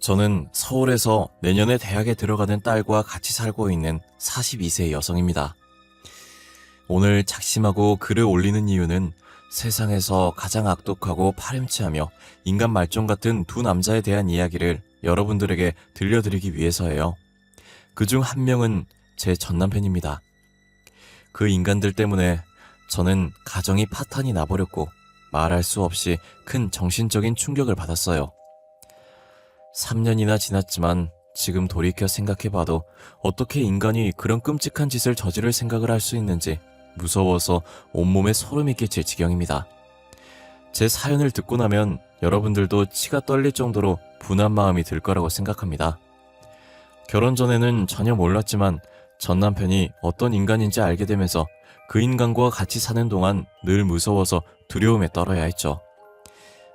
저는 서울에서 내년에 대학에 들어가는 딸과 같이 살고 있는 42세 여성입니다. 오늘 작심하고 글을 올리는 이유는 세상에서 가장 악독하고 파렴치하며 인간 말종 같은 두 남자에 대한 이야기를 여러분들에게 들려드리기 위해서예요. 그중 한 명은 제 전남편입니다. 그 인간들 때문에 저는 가정이 파탄이 나버렸고 말할 수 없이 큰 정신적인 충격을 받았어요. 3년이나 지났지만 지금 돌이켜 생각해봐도 어떻게 인간이 그런 끔찍한 짓을 저지를 생각을 할 수 있는지 무서워서 온몸에 소름이 끼칠 지경입니다. 제 사연을 듣고 나면 여러분들도 치가 떨릴 정도로 분한 마음이 들 거라고 생각합니다. 결혼 전에는 전혀 몰랐지만 전 남편이 어떤 인간인지 알게 되면서 그 인간과 같이 사는 동안 늘 무서워서 두려움에 떨어야 했죠.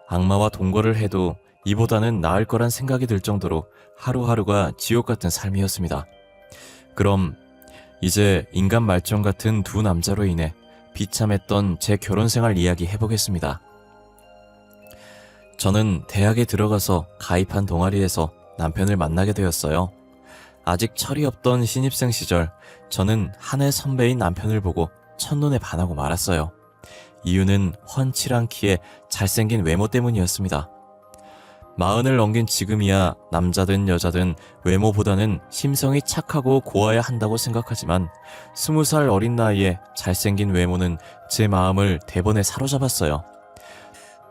악마와 동거를 해도 이보다는 나을 거란 생각이 들 정도로 하루하루가 지옥 같은 삶이었습니다. 그럼 이제 인간 말종 같은 두 남자로 인해 비참했던 제 결혼 생활 이야기 해보겠습니다. 저는 대학에 들어가서 가입한 동아리에서 남편을 만나게 되었어요. 아직 철이 없던 신입생 시절 저는 한 해 선배인 남편을 보고 첫눈에 반하고 말았어요. 이유는 훤칠한 키에 잘생긴 외모 때문이었습니다. 40을 넘긴 지금이야 남자든 여자든 외모보다는 심성이 착하고 고와야 한다고 생각하지만 20살 어린 나이에 잘생긴 외모는 제 마음을 대번에 사로잡았어요.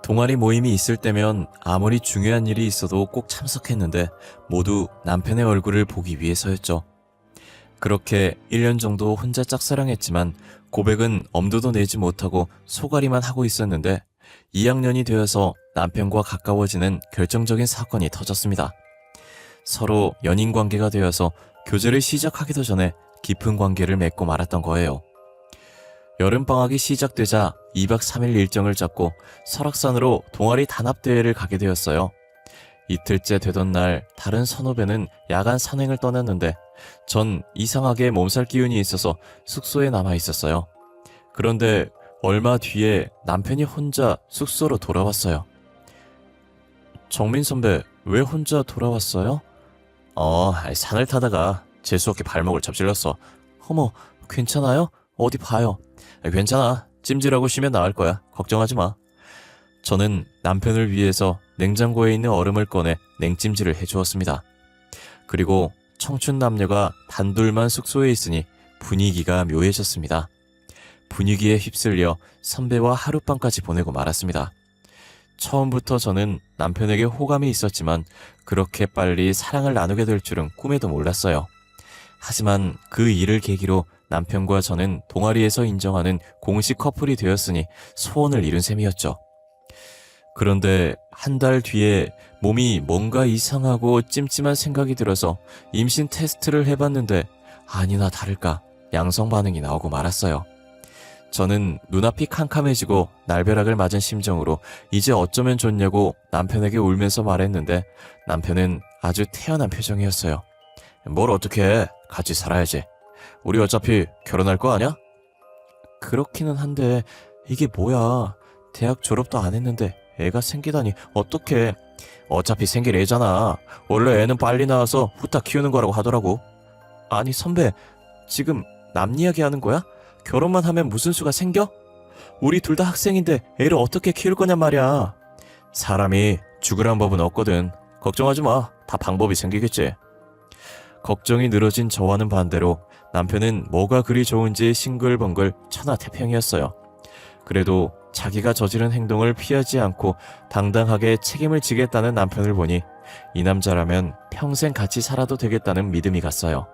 동아리 모임이 있을 때면 아무리 중요한 일이 있어도 꼭 참석했는데 모두 남편의 얼굴을 보기 위해서였죠. 그렇게 1년 정도 혼자 짝사랑했지만 고백은 엄두도 내지 못하고 소가리만 하고 있었는데 2학년이 되어서 남편과 가까워지는 결정적인 사건이 터졌습니다. 서로 연인 관계가 되어서 교제를 시작하기도 전에 깊은 관계를 맺고 말았던 거예요. 여름방학이 시작되자 2박 3일 일정을 잡고 설악산으로 동아리 단합대회를 가게 되었어요. 이틀째 되던 날 다른 선후배는 야간 산행을 떠났는데 전 이상하게 몸살 기운이 있어서 숙소에 남아 있었어요. 그런데 얼마 뒤에 남편이 혼자 숙소로 돌아왔어요. 정민 선배, 왜 혼자 돌아왔어요? 산을 타다가 재수없게 발목을 접질렀어. 어머, 괜찮아요? 어디 봐요. 괜찮아. 찜질하고 쉬면 나을 거야. 걱정하지 마. 저는 남편을 위해서 냉장고에 있는 얼음을 꺼내 냉찜질을 해주었습니다. 그리고 청춘 남녀가 단둘만 숙소에 있으니 분위기가 묘해졌습니다. 분위기에 휩쓸려 선배와 하룻밤까지 보내고 말았습니다. 처음부터 저는 남편에게 호감이 있었지만 그렇게 빨리 사랑을 나누게 될 줄은 꿈에도 몰랐어요. 하지만 그 일을 계기로 남편과 저는 동아리에서 인정하는 공식 커플이 되었으니 소원을 이룬 셈이었죠. 그런데 한 달 뒤에 몸이 뭔가 이상하고 찜찜한 생각이 들어서 임신 테스트를 해봤는데 아니나 다를까 양성 반응이 나오고 말았어요. 저는 눈앞이 캄캄해지고 날벼락을 맞은 심정으로 이제 어쩌면 좋냐고 남편에게 울면서 말했는데 남편은 아주 태연한 표정이었어요. 뭘 어떻게 해? 같이 살아야지. 우리 어차피 결혼할 거 아냐? 그렇기는 한데 이게 뭐야. 대학 졸업도 안 했는데 애가 생기다니 어떡해. 어차피 생길 애잖아. 원래 애는 빨리 나와서 후딱 키우는 거라고 하더라고. 아니 선배, 지금 남 이야기 하는 거야? 결혼만 하면 무슨 수가 생겨? 우리 둘 다 학생인데 애를 어떻게 키울 거냔 말이야. 사람이 죽으란 법은 없거든. 걱정하지 마. 다 방법이 생기겠지. 걱정이 늘어진 저와는 반대로 남편은 뭐가 그리 좋은지 싱글벙글 천하태평이었어요. 그래도 자기가 저지른 행동을 피하지 않고 당당하게 책임을 지겠다는 남편을 보니 이 남자라면 평생 같이 살아도 되겠다는 믿음이 갔어요.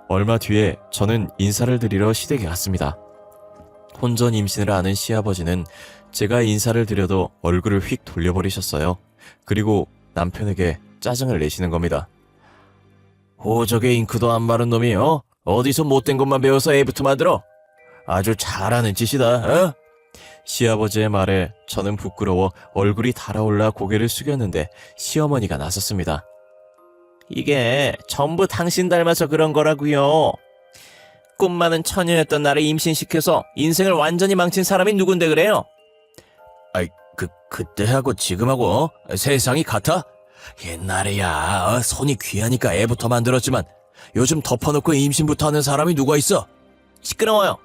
얼마 뒤에 저는 인사를 드리러 시댁에 갔습니다. 혼전 임신을 아는 시아버지는 제가 인사를 드려도 얼굴을 휙 돌려버리셨어요. 그리고 남편에게 짜증을 내시는 겁니다. 호적에 잉크도 안 마른 놈이 어디서 못된 것만 배워서 애부터 만들어? 아주 잘하는 짓이다. 시아버지의 말에 저는 부끄러워 얼굴이 달아올라 고개를 숙였는데 시어머니가 나섰습니다. 이게 전부 당신 닮아서 그런 거라고요. 꿈 많은 처녀였던 나를 임신시켜서 인생을 완전히 망친 사람이 누군데 그래요? 그때하고 지금하고 세상이 같아? 옛날에야 손이 귀하니까 애부터 만들었지만 요즘 덮어놓고 임신부터 하는 사람이 누가 있어? 시끄러워요.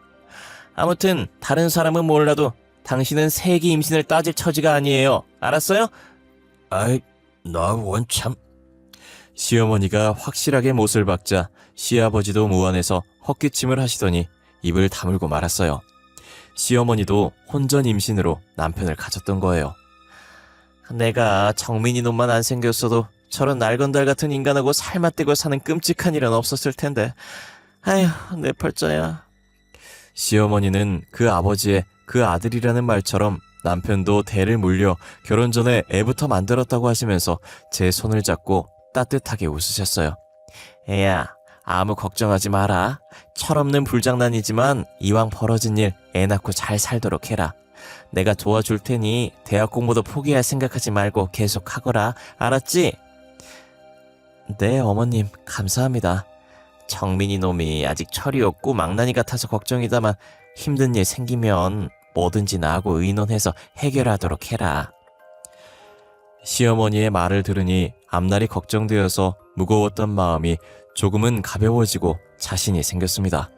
아무튼 다른 사람은 몰라도 당신은 세기 임신을 따질 처지가 아니에요. 알았어요? 아이, 나 원참. 시어머니가 확실하게 못을 박자 시아버지도 무안해서 헛기침을 하시더니 입을 다물고 말았어요. 시어머니도 혼전 임신으로 남편을 가졌던 거예요. 내가 정민이 놈만 안 생겼어도 저런 날건달 같은 인간하고 살맛대고 사는 끔찍한 일은 없었을 텐데. 아휴, 내 팔자야. 시어머니는 그 아버지의 그 아들이라는 말처럼 남편도 대를 물려 결혼 전에 애부터 만들었다고 하시면서 제 손을 잡고 따뜻하게 웃으셨어요. 애야, 아무 걱정하지 마라. 철없는 불장난이지만 이왕 벌어진 일 애 낳고 잘 살도록 해라. 내가 도와줄 테니 대학 공부도 포기할 생각하지 말고 계속 하거라. 알았지? 네, 어머님, 감사합니다. 정민이 놈이 아직 철이 없고 망나니 같아서 걱정이다만 힘든 일 생기면 뭐든지 나하고 의논해서 해결하도록 해라. 시어머니의 말을 들으니 앞날이 걱정되어서 무거웠던 마음이 조금은 가벼워지고 자신이 생겼습니다.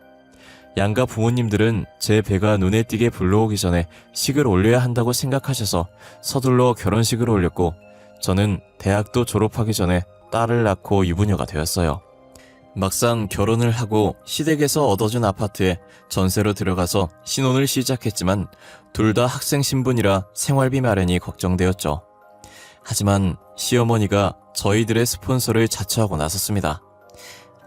양가 부모님들은 제 배가 눈에 띄게 불러오기 전에 식을 올려야 한다고 생각하셔서 서둘러 결혼식을 올렸고 저는 대학도 졸업하기 전에 딸을 낳고 유부녀가 되었어요. 막상 결혼을 하고 시댁에서 얻어준 아파트에 전세로 들어가서 신혼을 시작했지만 둘 다 학생 신분이라 생활비 마련이 걱정되었죠. 하지만 시어머니가 저희들의 스폰서를 자처하고 나섰습니다.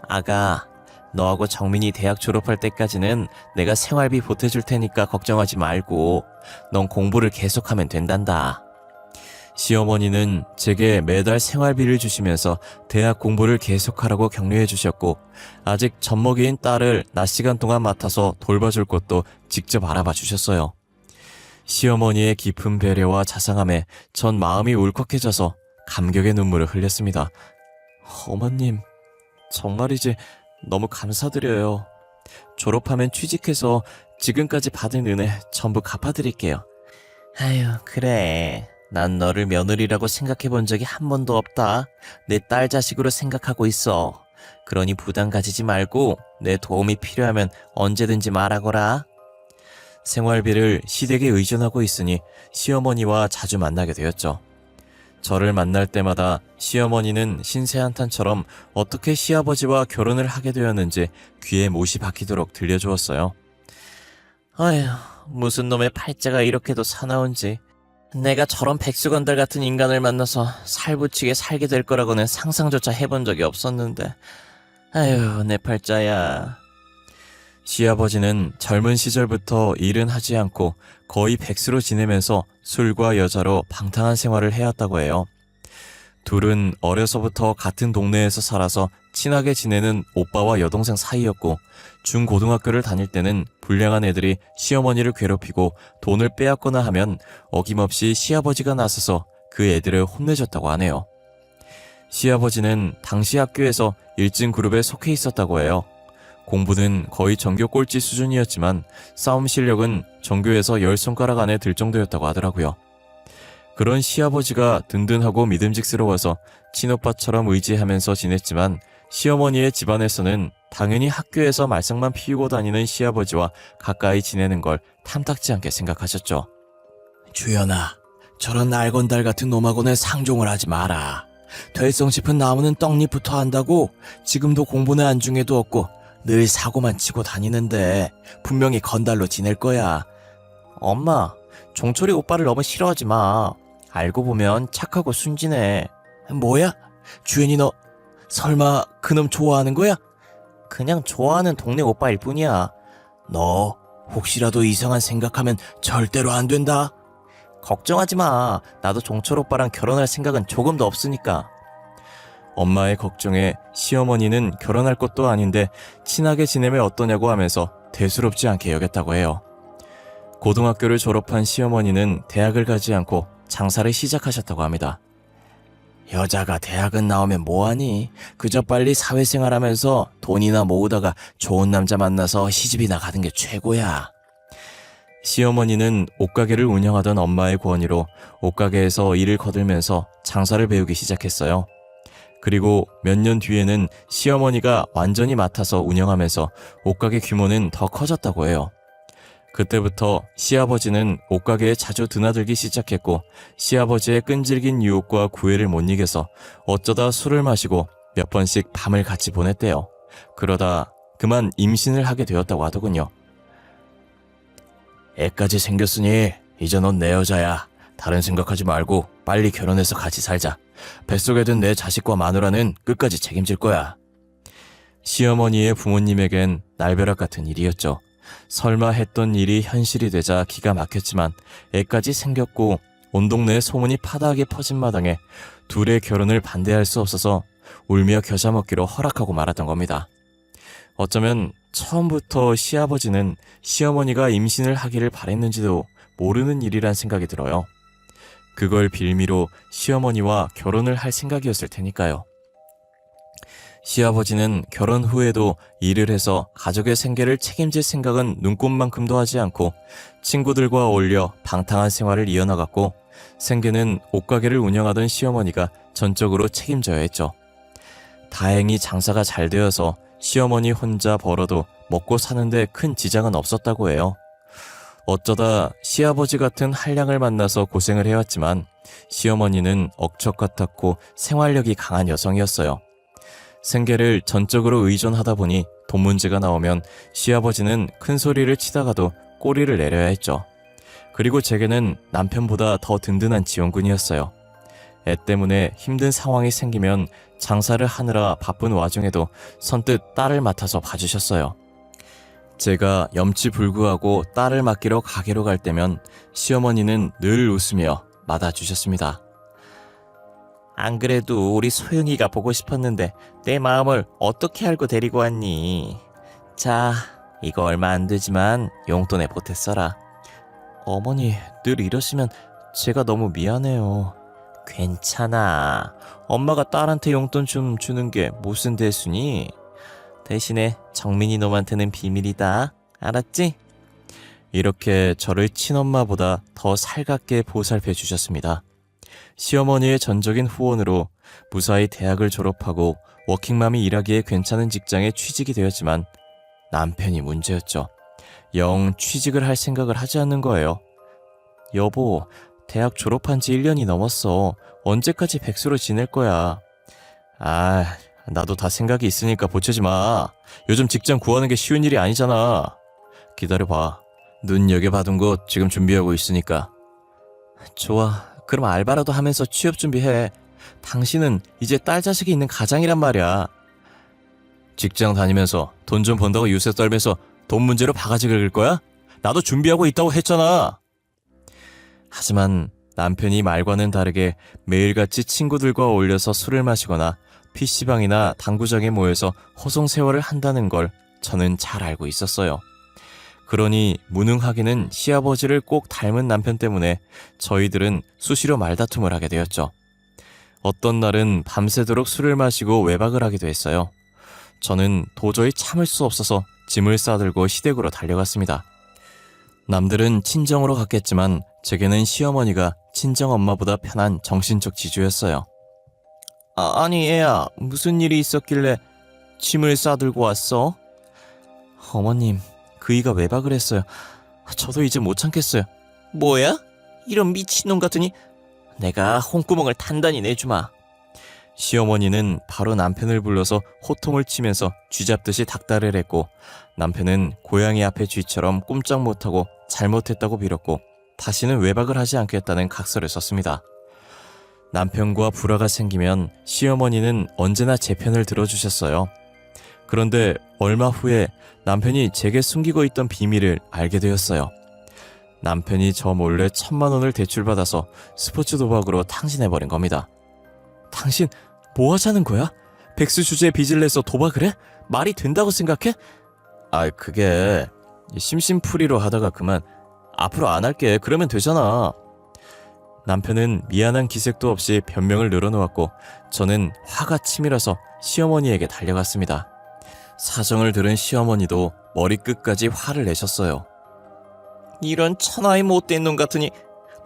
아가, 너하고 정민이 대학 졸업할 때까지는 내가 생활비 보태줄 테니까 걱정하지 말고 넌 공부를 계속하면 된단다. 시어머니는 제게 매달 생활비를 주시면서 대학 공부를 계속하라고 격려해 주셨고 아직 젖먹이인 딸을 낮 시간 동안 맡아서 돌봐줄 것도 직접 알아봐 주셨어요. 시어머니의 깊은 배려와 자상함에 전 마음이 울컥해져서 감격의 눈물을 흘렸습니다. 어머님, 정말이지 너무 감사드려요. 졸업하면 취직해서 지금까지 받은 은혜 전부 갚아드릴게요. 아유, 그래. 난 너를 며느리라고 생각해 본 적이 한 번도 없다. 내 딸 자식으로 생각하고 있어. 그러니 부담 가지지 말고 내 도움이 필요하면 언제든지 말하거라. 생활비를 시댁에 의존하고 있으니 시어머니와 자주 만나게 되었죠. 저를 만날 때마다 시어머니는 신세한탄처럼 어떻게 시아버지와 결혼을 하게 되었는지 귀에 못이 박히도록 들려주었어요. 아휴, 무슨 놈의 팔자가 이렇게도 사나운지. 내가 저런 백수건달 같은 인간을 만나서 살부치게 살게 될 거라고는 상상조차 해본 적이 없었는데. 아휴, 내 팔자야. 시아버지는 젊은 시절부터 일은 하지 않고 거의 백수로 지내면서 술과 여자로 방탕한 생활을 해왔다고 해요. 둘은 어려서부터 같은 동네에서 살아서 친하게 지내는 오빠와 여동생 사이였고 중고등학교를 다닐 때는 불량한 애들이 시어머니를 괴롭히고 돈을 빼앗거나 하면 어김없이 시아버지가 나서서 그 애들을 혼내줬다고 하네요. 시아버지는 당시 학교에서 1진 그룹에 속해 있었다고 해요. 공부는 거의 전교 꼴찌 수준이었지만 싸움 실력은 전교에서 10손가락 안에 들 정도였다고 하더라고요. 그런 시아버지가 든든하고 믿음직스러워서 친오빠처럼 의지하면서 지냈지만 시어머니의 집안에서는 당연히 학교에서 말썽만 피우고 다니는 시아버지와 가까이 지내는 걸 탐탁지 않게 생각하셨죠. 주연아, 저런 날건달 같은 놈하고는 상종을 하지 마라. 될성 싶은 나무는 떡잎부터 한다고. 지금도 공부는 안중에도 없고 늘 사고만 치고 다니는데 분명히 건달로 지낼 거야. 엄마, 종철이 오빠를 너무 싫어하지 마. 알고 보면 착하고 순진해. 뭐야? 주연이 너 설마 그놈 좋아하는 거야? 그냥 좋아하는 동네 오빠일 뿐이야. 너 혹시라도 이상한 생각하면 절대로 안 된다. 걱정하지 마. 나도 종철 오빠랑 결혼할 생각은 조금도 없으니까. 엄마의 걱정에 시어머니는 결혼할 것도 아닌데 친하게 지내면 어떠냐고 하면서 대수롭지 않게 여겼다고 해요. 고등학교를 졸업한 시어머니는 대학을 가지 않고 장사를 시작하셨다고 합니다. 여자가 대학은 나오면 뭐하니? 그저 빨리 사회생활하면서 돈이나 모으다가 좋은 남자 만나서 시집이나 가는 게 최고야. 시어머니는 옷가게를 운영하던 엄마의 권유로 옷가게에서 일을 거들면서 장사를 배우기 시작했어요. 그리고 몇 년 뒤에는 시어머니가 완전히 맡아서 운영하면서 옷가게 규모는 더 커졌다고 해요. 그때부터 시아버지는 옷가게에 자주 드나들기 시작했고 시아버지의 끈질긴 유혹과 구애를 못 이겨서 어쩌다 술을 마시고 몇 번씩 밤을 같이 보냈대요. 그러다 그만 임신을 하게 되었다고 하더군요. 애까지 생겼으니 이제 넌 내 여자야. 다른 생각하지 말고 빨리 결혼해서 같이 살자. 뱃속에 든 내 자식과 마누라는 끝까지 책임질 거야. 시어머니의 부모님에겐 날벼락 같은 일이었죠. 설마 했던 일이 현실이 되자 기가 막혔지만 애까지 생겼고 온 동네에 소문이 파다하게 퍼진 마당에 둘의 결혼을 반대할 수 없어서 울며 겨자 먹기로 허락하고 말았던 겁니다. 어쩌면 처음부터 시아버지는 시어머니가 임신을 하기를 바랬는지도 모르는 일이란 생각이 들어요. 그걸 빌미로 시어머니와 결혼을 할 생각이었을 테니까요. 시아버지는 결혼 후에도 일을 해서 가족의 생계를 책임질 생각은 눈꼽만큼도 하지 않고 친구들과 어울려 방탕한 생활을 이어나갔고 생계는 옷가게를 운영하던 시어머니가 전적으로 책임져야 했죠. 다행히 장사가 잘 되어서 시어머니 혼자 벌어도 먹고 사는데 큰 지장은 없었다고 해요. 어쩌다 시아버지 같은 한량을 만나서 고생을 해왔지만 시어머니는 억척 같았고 생활력이 강한 여성이었어요. 생계를 전적으로 의존하다 보니 돈 문제가 나오면 시아버지는 큰 소리를 치다가도 꼬리를 내려야 했죠. 그리고 제게는 남편보다 더 든든한 지원군이었어요. 애 때문에 힘든 상황이 생기면 장사를 하느라 바쁜 와중에도 선뜻 딸을 맡아서 봐주셨어요. 제가 염치불구하고 딸을 맡기러 가게로 갈 때면 시어머니는 늘 웃으며 맞아주셨습니다. 안 그래도 우리 소영이가 보고 싶었는데 내 마음을 어떻게 알고 데리고 왔니? 자, 이거 얼마 안 되지만 용돈에 보태 써라. 어머니, 늘 이러시면 제가 너무 미안해요. 괜찮아. 엄마가 딸한테 용돈 좀 주는 게 무슨 대수니? 대신에 정민이 놈한테는 비밀이다. 알았지? 이렇게 저를 친엄마보다 더 살갑게 보살펴 주셨습니다. 시어머니의 전적인 후원으로 무사히 대학을 졸업하고 워킹맘이 일하기에 괜찮은 직장에 취직이 되었지만 남편이 문제였죠. 영 취직을 할 생각을 하지 않는 거예요. 여보, 대학 졸업한 지 1년이 넘었어. 언제까지 백수로 지낼 거야. 나도 다 생각이 있으니까 보채지 마. 요즘 직장 구하는 게 쉬운 일이 아니잖아. 기다려봐. 눈여겨봐둔 곳 지금 준비하고 있으니까. 좋아. 그럼 알바라도 하면서 취업 준비해. 당신은 이제 딸 자식이 있는 가장이란 말이야. 직장 다니면서 돈 좀 번다고 유세 떨면서 돈 문제로 바가지 긁을 거야? 나도 준비하고 있다고 했잖아. 하지만 남편이 말과는 다르게 매일같이 친구들과 어울려서 술을 마시거나 PC방이나 당구장에 모여서 허송세월을 한다는 걸 저는 잘 알고 있었어요. 그러니 무능하게는 시아버지를 꼭 닮은 남편 때문에 저희들은 수시로 말다툼을 하게 되었죠. 어떤 날은 밤새도록 술을 마시고 외박을 하기도 했어요. 저는 도저히 참을 수 없어서 짐을 싸들고 시댁으로 달려갔습니다. 남들은 친정으로 갔겠지만 제게는 시어머니가 친정엄마보다 편한 정신적 지주였어요. 아니 애야, 무슨 일이 있었길래 짐을 싸들고 왔어? 어머님, 그이가 외박을 했어요. 저도 이제 못 참겠어요. 뭐야? 이런 미친놈 같으니 내가 홍구멍을 단단히 내주마. 시어머니는 바로 남편을 불러서 호통을 치면서 쥐잡듯이 닥달을 했고 남편은 고양이 앞에 쥐처럼 꼼짝 못하고 잘못했다고 빌었고 다시는 외박을 하지 않겠다는 각서를 썼습니다. 남편과 불화가 생기면 시어머니는 언제나 제 편을 들어주셨어요. 그런데 얼마 후에 남편이 제게 숨기고 있던 비밀을 알게 되었어요. 남편이 저 몰래 1,000만 원을 대출받아서 스포츠 도박으로 탕진해버린 겁니다. 당신 뭐 하자는 거야? 백수 주제에 빚을 내서 도박을 해? 말이 된다고 생각해? 그게 심심풀이로 하다가 그만. 앞으로 안 할게. 그러면 되잖아. 남편은 미안한 기색도 없이 변명을 늘어놓았고 저는 화가 치밀어서 시어머니에게 달려갔습니다. 사정을 들은 시어머니도 머리끝까지 화를 내셨어요. 이런 천하의 못된 놈 같으니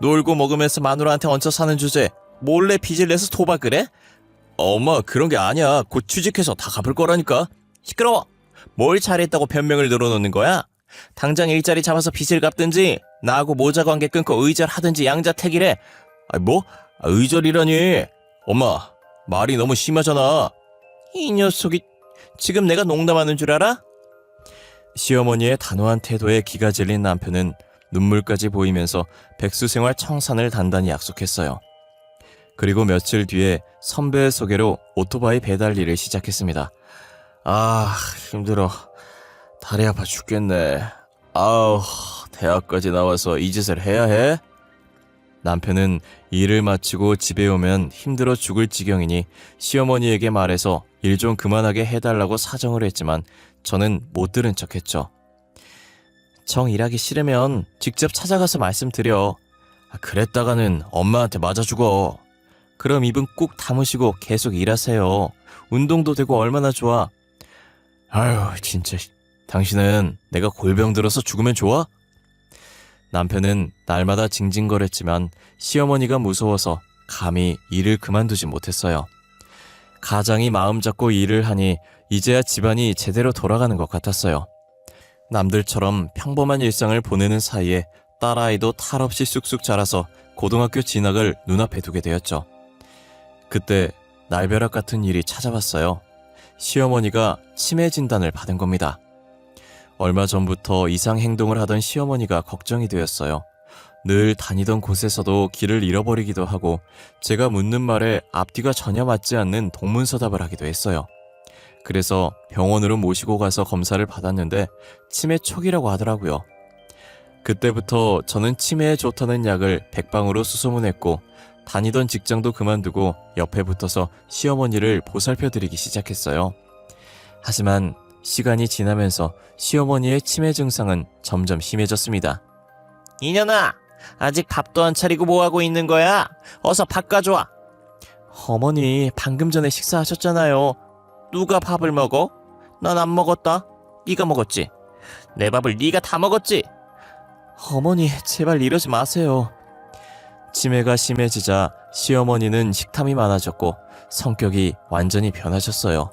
놀고 먹으면서 마누라한테 얹혀 사는 주제에 몰래 빚을 내서 도박을 해? 엄마 그런 게 아니야. 곧 취직해서 다 갚을 거라니까. 시끄러워. 뭘 잘했다고 변명을 늘어놓는 거야? 당장 일자리 잡아서 빚을 갚든지 나하고 모자 관계 끊고 의절하든지 양자택일해. 뭐? 의절이라니. 엄마 말이 너무 심하잖아. 이 녀석이 지금 내가 농담하는 줄 알아? 시어머니의 단호한 태도에 기가 질린 남편은 눈물까지 보이면서 백수생활 청산을 단단히 약속했어요. 그리고 며칠 뒤에 선배의 소개로 오토바이 배달 일을 시작했습니다. 아, 힘들어. 다리 아파 죽겠네. 아우, 대학까지 나와서 이 짓을 해야 해? 남편은 일을 마치고 집에 오면 힘들어 죽을 지경이니 시어머니에게 말해서 일 좀 그만하게 해달라고 사정을 했지만 저는 못 들은 척했죠. 정 일하기 싫으면 직접 찾아가서 말씀드려. 그랬다가는 엄마한테 맞아 죽어. 그럼 입은 꾹 다무시고 계속 일하세요. 운동도 되고 얼마나 좋아. 아유 진짜 당신은 내가 골병 들어서 죽으면 좋아? 남편은 날마다 징징거렸지만 시어머니가 무서워서 감히 일을 그만두지 못했어요. 가장이 마음 잡고 일을 하니 이제야 집안이 제대로 돌아가는 것 같았어요. 남들처럼 평범한 일상을 보내는 사이에 딸아이도 탈없이 쑥쑥 자라서 고등학교 진학을 눈앞에 두게 되었죠. 그때 날벼락 같은 일이 찾아왔어요. 시어머니가 치매 진단을 받은 겁니다. 얼마 전부터 이상 행동을 하던 시어머니가 걱정이 되었어요. 늘 다니던 곳에서도 길을 잃어버리기도 하고 제가 묻는 말에 앞뒤가 전혀 맞지 않는 동문서답을 하기도 했어요. 그래서 병원으로 모시고 가서 검사를 받았는데 치매 초기라고 하더라고요. 그때부터 저는 치매에 좋다는 약을 백방으로 수소문했고 다니던 직장도 그만두고 옆에 붙어서 시어머니를 보살펴드리기 시작했어요. 하지만 시간이 지나면서 시어머니의 치매 증상은 점점 심해졌습니다. 이년아, 아직 밥도 안 차리고 뭐하고 있는 거야? 어서 밥 가져와. 어머니, 방금 전에 식사하셨잖아요. 누가 밥을 먹어? 난 안 먹었다. 네가 먹었지? 내 밥을 네가 다 먹었지? 어머니, 제발 이러지 마세요. 치매가 심해지자 시어머니는 식탐이 많아졌고 성격이 완전히 변하셨어요.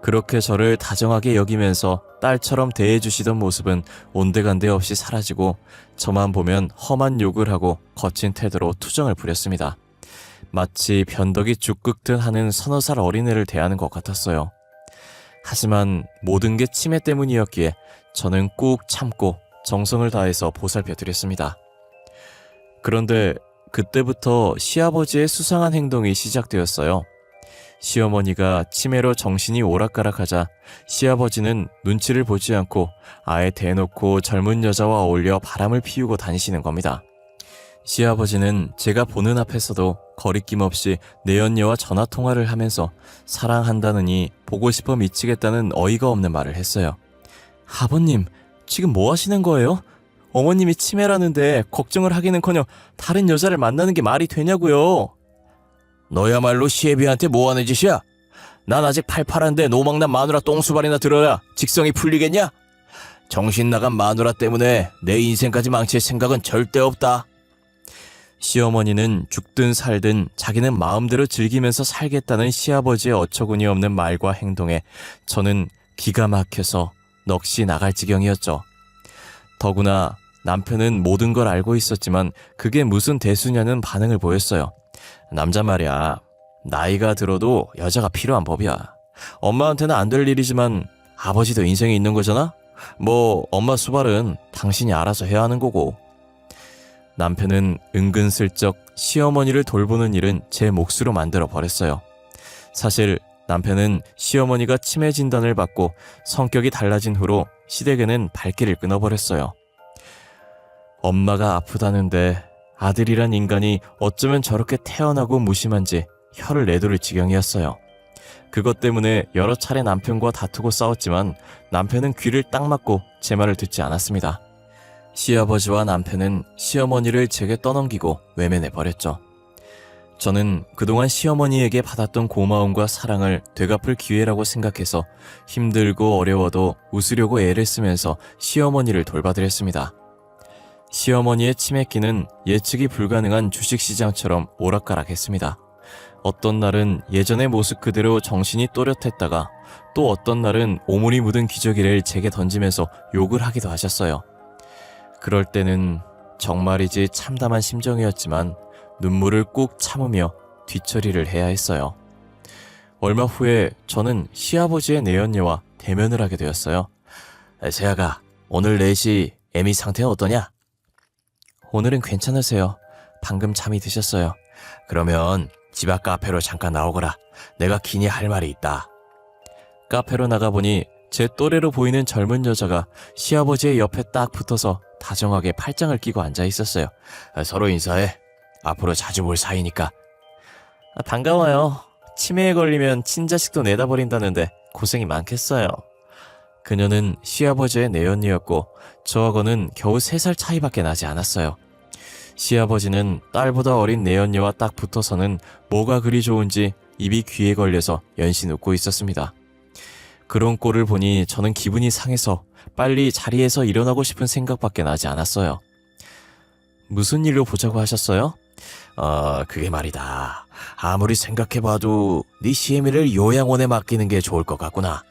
그렇게 저를 다정하게 여기면서 딸처럼 대해주시던 모습은 온데간데 없이 사라지고 저만 보면 험한 욕을 하고 거친 태도로 투정을 부렸습니다. 마치 변덕이 죽 긁듯 하는 서너 살 어린애를 대하는 것 같았어요. 하지만 모든 게 치매 때문이었기에 저는 꾹 참고 정성을 다해서 보살펴드렸습니다. 그런데 그때부터 시아버지의 수상한 행동이 시작되었어요. 시어머니가 치매로 정신이 오락가락하자 시아버지는 눈치를 보지 않고 아예 대놓고 젊은 여자와 어울려 바람을 피우고 다니시는 겁니다. 시아버지는 제가 보는 앞에서도 거리낌 없이 내연녀와 전화통화를 하면서 사랑한다느니 보고 싶어 미치겠다는 어이가 없는 말을 했어요. 아버님, 지금 뭐 하시는 거예요? 어머님이 치매라는데 걱정을 하기는커녕 다른 여자를 만나는 게 말이 되냐고요. 너야말로 시애비한테 뭐하는 짓이야? 난 아직 팔팔한데 노망난 마누라 똥수발이나 들어야 직성이 풀리겠냐? 정신 나간 마누라 때문에 내 인생까지 망칠 생각은 절대 없다. 시어머니는 죽든 살든 자기는 마음대로 즐기면서 살겠다는 시아버지의 어처구니 없는 말과 행동에 저는 기가 막혀서 넋이 나갈 지경이었죠. 더구나 남편은 모든 걸 알고 있었지만 그게 무슨 대수냐는 반응을 보였어요. 남자 말이야, 나이가 들어도 여자가 필요한 법이야. 엄마한테는 안 될 일이지만 아버지도 인생이 있는 거잖아? 뭐 엄마 수발은 당신이 알아서 해야 하는 거고. 남편은 은근슬쩍 시어머니를 돌보는 일은 제 몫으로 만들어 버렸어요. 사실 남편은 시어머니가 치매 진단을 받고 성격이 달라진 후로 시댁에는 발길을 끊어버렸어요. 엄마가 아프다는데 아들이란 인간이 어쩌면 저렇게 태어나고 무심한지 혀를 내두를 지경이었어요. 그것 때문에 여러 차례 남편과 다투고 싸웠지만 남편은 귀를 딱 막고 제 말을 듣지 않았습니다. 시아버지와 남편은 시어머니를 제게 떠넘기고 외면해버렸죠. 저는 그동안 시어머니에게 받았던 고마움과 사랑을 되갚을 기회라고 생각해서 힘들고 어려워도 웃으려고 애를 쓰면서 시어머니를 돌봐드렸습니다. 시어머니의 치매기는 예측이 불가능한 주식시장처럼 오락가락했습니다. 어떤 날은 예전의 모습 그대로 정신이 또렷했다가 또 어떤 날은 오물이 묻은 기저귀를 제게 던지면서 욕을 하기도 하셨어요. 그럴 때는 정말이지 참담한 심정이었지만 눈물을 꾹 참으며 뒤처리를 해야 했어요. 얼마 후에 저는 시아버지의 내연녀와 대면을 하게 되었어요. 세아가, 오늘 4시 애미 상태 어떠냐? 오늘은 괜찮으세요. 방금 잠이 드셨어요. 그러면 집 앞 카페로 잠깐 나오거라. 내가 기니 할 말이 있다. 카페로 나가보니 제 또래로 보이는 젊은 여자가 시아버지의 옆에 딱 붙어서 다정하게 팔짱을 끼고 앉아 있었어요. 서로 인사해. 앞으로 자주 볼 사이니까. 반가워요. 치매에 걸리면 친자식도 내다버린다는데 고생이 많겠어요. 그녀는 시아버지의 내연녀였고 저하고는 겨우 3살 차이밖에 나지 않았어요. 시아버지는 딸보다 어린 내연녀와 딱 붙어서는 뭐가 그리 좋은지 입이 귀에 걸려서 연신 웃고 있었습니다. 그런 꼴을 보니 저는 기분이 상해서 빨리 자리에서 일어나고 싶은 생각밖에 나지 않았어요. 무슨 일로 보자고 하셨어요? 그게 말이다. 아무리 생각해봐도 네 시애미를 요양원에 맡기는 게 좋을 것 같구나.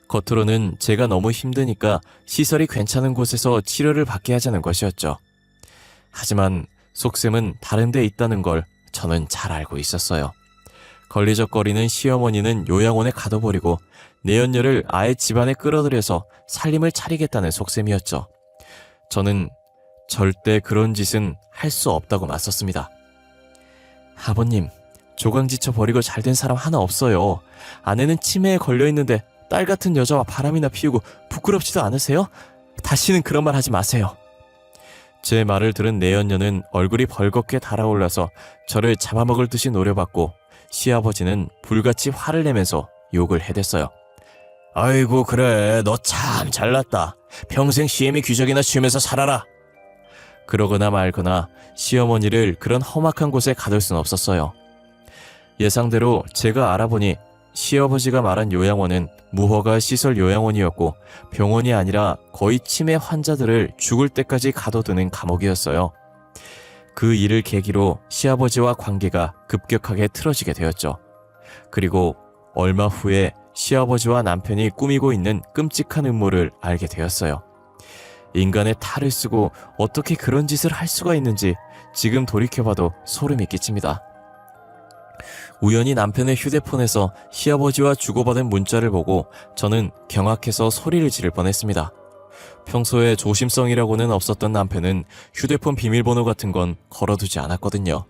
겉으로는 제가 너무 힘드니까 시설이 괜찮은 곳에서 치료를 받게 하자는 것이었죠. 하지만 속셈은 다른 데 있다는 걸 저는 잘 알고 있었어요. 걸리적거리는 시어머니는 요양원에 가둬버리고 내연녀를 아예 집안에 끌어들여서 살림을 차리겠다는 속셈이었죠. 저는 절대 그런 짓은 할 수 없다고 맞섰습니다. 아버님, 조강지쳐 버리고 잘된 사람 하나 없어요. 아내는 치매에 걸려있는데 딸 같은 여자와 바람이나 피우고 부끄럽지도 않으세요? 다시는 그런 말 하지 마세요. 제 말을 들은 내연녀는 얼굴이 벌겋게 달아올라서 저를 잡아먹을 듯이 노려봤고 시아버지는 불같이 화를 내면서 욕을 해댔어요. 아이고 그래, 너 참 잘났다. 평생 시애미 귀적이나 치우면서 살아라. 그러거나 말거나 시어머니를 그런 험악한 곳에 가둘 순 없었어요. 예상대로 제가 알아보니 시아버지가 말한 요양원은 무허가 시설 요양원이었고 병원이 아니라 거의 치매 환자들을 죽을 때까지 가둬두는 감옥이었어요. 그 일을 계기로 시아버지와 관계가 급격하게 틀어지게 되었죠. 그리고 얼마 후에 시아버지와 남편이 꾸미고 있는 끔찍한 음모를 알게 되었어요. 인간의 탈을 쓰고 어떻게 그런 짓을 할 수가 있는지 지금 돌이켜봐도 소름이 끼칩니다. 우연히 남편의 휴대폰에서 시아버지와 주고받은 문자를 보고 저는 경악해서 소리를 지를 뻔했습니다. 평소에 조심성이라고는 없었던 남편은 휴대폰 비밀번호 같은 건 걸어두지 않았거든요.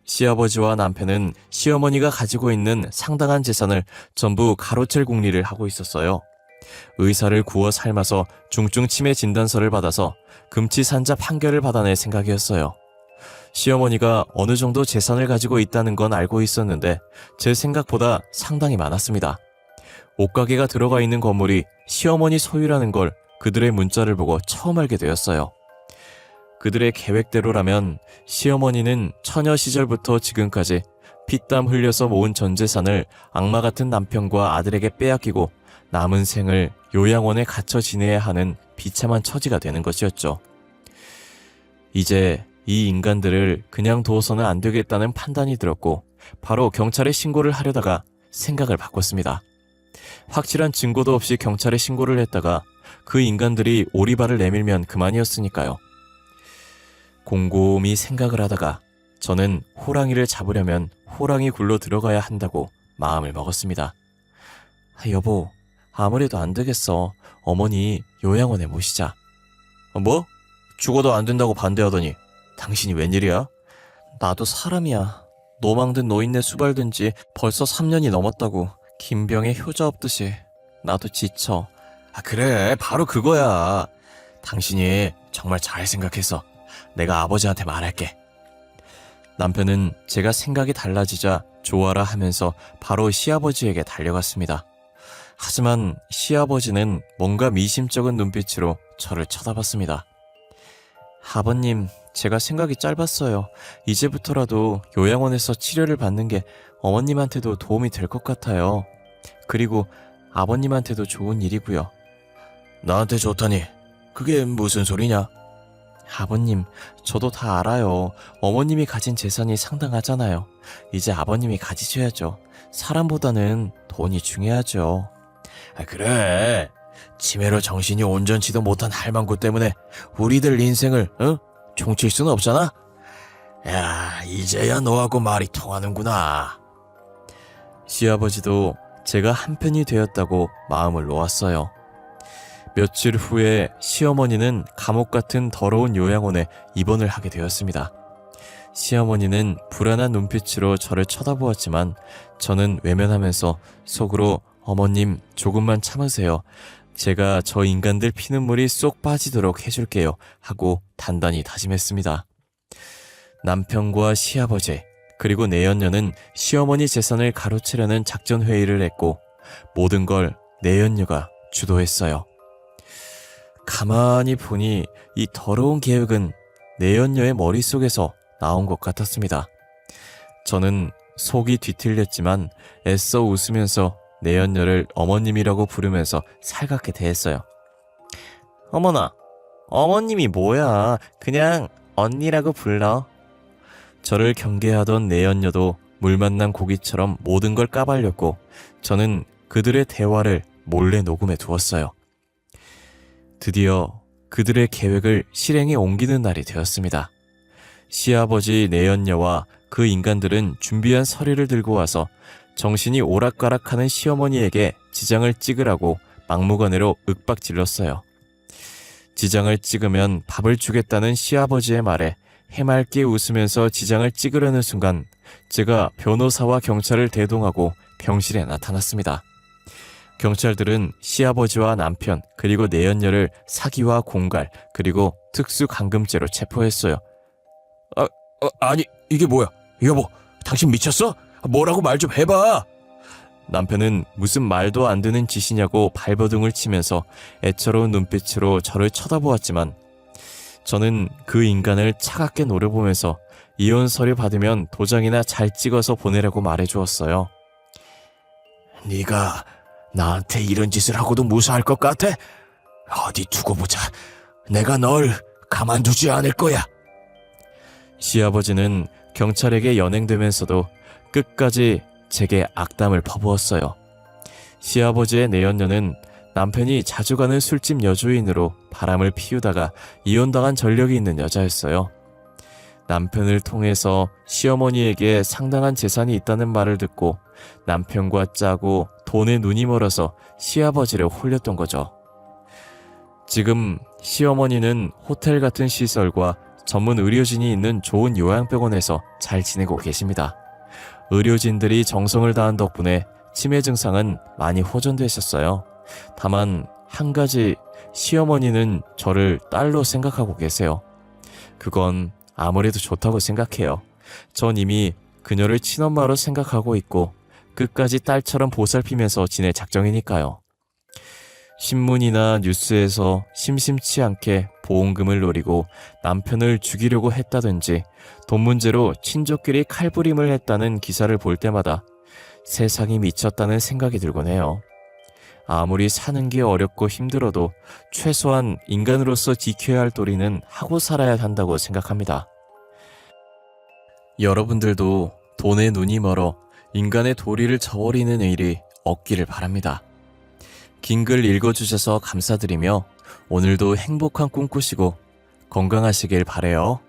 시아버지와 남편은 시어머니가 가지고 있는 상당한 재산을 전부 가로챌 궁리를 하고 있었어요. 의사를 구워 삶아서 중증 치매 진단서를 받아서 금치산자 판결을 받아낼 생각이었어요. 시어머니가 어느 정도 재산을 가지고 있다는 건 알고 있었는데 제 생각보다 상당히 많았습니다. 옷가게가 들어가 있는 건물이 시어머니 소유라는 걸 그들의 문자를 보고 처음 알게 되었어요. 그들의 계획대로라면 시어머니는 처녀 시절부터 지금까지 피땀 흘려서 모은 전 재산을 악마 같은 남편과 아들에게 빼앗기고 남은 생을 요양원에 갇혀 지내야 하는 비참한 처지가 되는 것이었죠. 이제 이 인간들을 그냥 두어서는 안 되겠다는 판단이 들었고 바로 경찰에 신고를 하려다가 생각을 바꿨습니다. 확실한 증거도 없이 경찰에 신고를 했다가 그 인간들이 오리발을 내밀면 그만이었으니까요. 곰곰이 생각을 하다가 저는 호랑이를 잡으려면 호랑이 굴로 들어가야 한다고 마음을 먹었습니다. 여보, 아무래도 안 되겠어. 어머니 요양원에 모시자. 뭐? 죽어도 안 된다고 반대하더니 당신이 웬일이야? 나도 사람이야. 노망든 노인네 수발든 지 벌써 3년이 넘었다고. 김병에 효자 없듯이. 나도 지쳐. 그래, 바로 그거야. 당신이 정말 잘 생각했어. 내가 아버지한테 말할게. 남편은 제가 생각이 달라지자 좋아라 하면서 바로 시아버지에게 달려갔습니다. 하지만 시아버지는 뭔가 미심쩍은 눈빛으로 저를 쳐다봤습니다. 아버님, 제가 생각이 짧았어요. 이제부터라도 요양원에서 치료를 받는 게 어머님한테도 도움이 될 것 같아요. 그리고 아버님한테도 좋은 일이고요. 나한테 좋다니? 그게 무슨 소리냐? 아버님, 저도 다 알아요. 어머님이 가진 재산이 상당하잖아요. 이제 아버님이 가지셔야죠. 사람보다는 돈이 중요하죠. 그래. 치매로 정신이 온전치도 못한 할망구 때문에 우리들 인생을 종칠 수는 없잖아. 야, 이제야 너하고 말이 통하는구나. 시아버지도 제가 한편이 되었다고 마음을 놓았어요. 며칠 후에 시어머니는 감옥 같은 더러운 요양원에 입원을 하게 되었습니다. 시어머니는 불안한 눈빛으로 저를 쳐다보았지만 저는 외면하면서 속으로 어머님 조금만 참으세요. 제가 저 인간들 피눈물이 쏙 빠지도록 해줄게요 하고 단단히 다짐했습니다. 남편과 시아버지 그리고 내연녀는 시어머니 재산을 가로채려는 작전 회의를 했고 모든 걸 내연녀가 주도했어요. 가만히 보니 이 더러운 계획은 내연녀의 머릿속에서 나온 것 같았습니다. 저는 속이 뒤틀렸지만 애써 웃으면서 내연녀를 어머님이라고 부르면서 살갑게 대했어요. 어머나, 어머님이 뭐야. 그냥 언니라고 불러. 저를 경계하던 내연녀도 물 만난 고기처럼 모든 걸 까발렸고 저는 그들의 대화를 몰래 녹음해 두었어요. 드디어 그들의 계획을 실행에 옮기는 날이 되었습니다. 시아버지 내연녀와 그 인간들은 준비한 서류를 들고 와서 정신이 오락가락하는 시어머니에게 지장을 찍으라고 막무가내로 윽박질렀어요. 지장을 찍으면 밥을 주겠다는 시아버지의 말에 해맑게 웃으면서 지장을 찍으려는 순간 제가 변호사와 경찰을 대동하고 병실에 나타났습니다. 경찰들은 시아버지와 남편 그리고 내연녀를 사기와 공갈 그리고 특수감금죄로 체포했어요. 아니 이게 뭐야? 여보, 당신 미쳤어? 뭐라고 말 좀 해봐. 남편은 무슨 말도 안 되는 짓이냐고 발버둥을 치면서 애처로운 눈빛으로 저를 쳐다보았지만 저는 그 인간을 차갑게 노려보면서 이혼 서류 받으면 도장이나 잘 찍어서 보내라고 말해주었어요. 네가 나한테 이런 짓을 하고도 무사할 것 같아? 어디 두고 보자. 내가 널 가만두지 않을 거야. 시아버지는 경찰에게 연행되면서도 끝까지 제게 악담을 퍼부었어요. 시아버지의 내연녀는 남편이 자주 가는 술집 여주인으로 바람을 피우다가 이혼당한 전력이 있는 여자였어요. 남편을 통해서 시어머니에게 상당한 재산이 있다는 말을 듣고 남편과 짜고 돈에 눈이 멀어서 시아버지를 홀렸던 거죠. 지금 시어머니는 호텔 같은 시설과 전문 의료진이 있는 좋은 요양병원에서 잘 지내고 계십니다. 의료진들이 정성을 다한 덕분에 치매 증상은 많이 호전되셨어요. 다만 한 가지, 시어머니는 저를 딸로 생각하고 계세요. 그건 아무래도 좋다고 생각해요. 전 이미 그녀를 친엄마로 생각하고 있고 끝까지 딸처럼 보살피면서 지낼 작정이니까요. 신문이나 뉴스에서 심심치 않게 보험금을 노리고 남편을 죽이려고 했다든지 돈 문제로 친족끼리 칼부림을 했다는 기사를 볼 때마다 세상이 미쳤다는 생각이 들곤 해요. 아무리 사는 게 어렵고 힘들어도 최소한 인간으로서 지켜야 할 도리는 하고 살아야 한다고 생각합니다. 여러분들도 돈에 눈이 멀어 인간의 도리를 저버리는 일이 없기를 바랍니다. 긴 글 읽어주셔서 감사드리며 오늘도 행복한 꿈 꾸시고 건강하시길 바래요.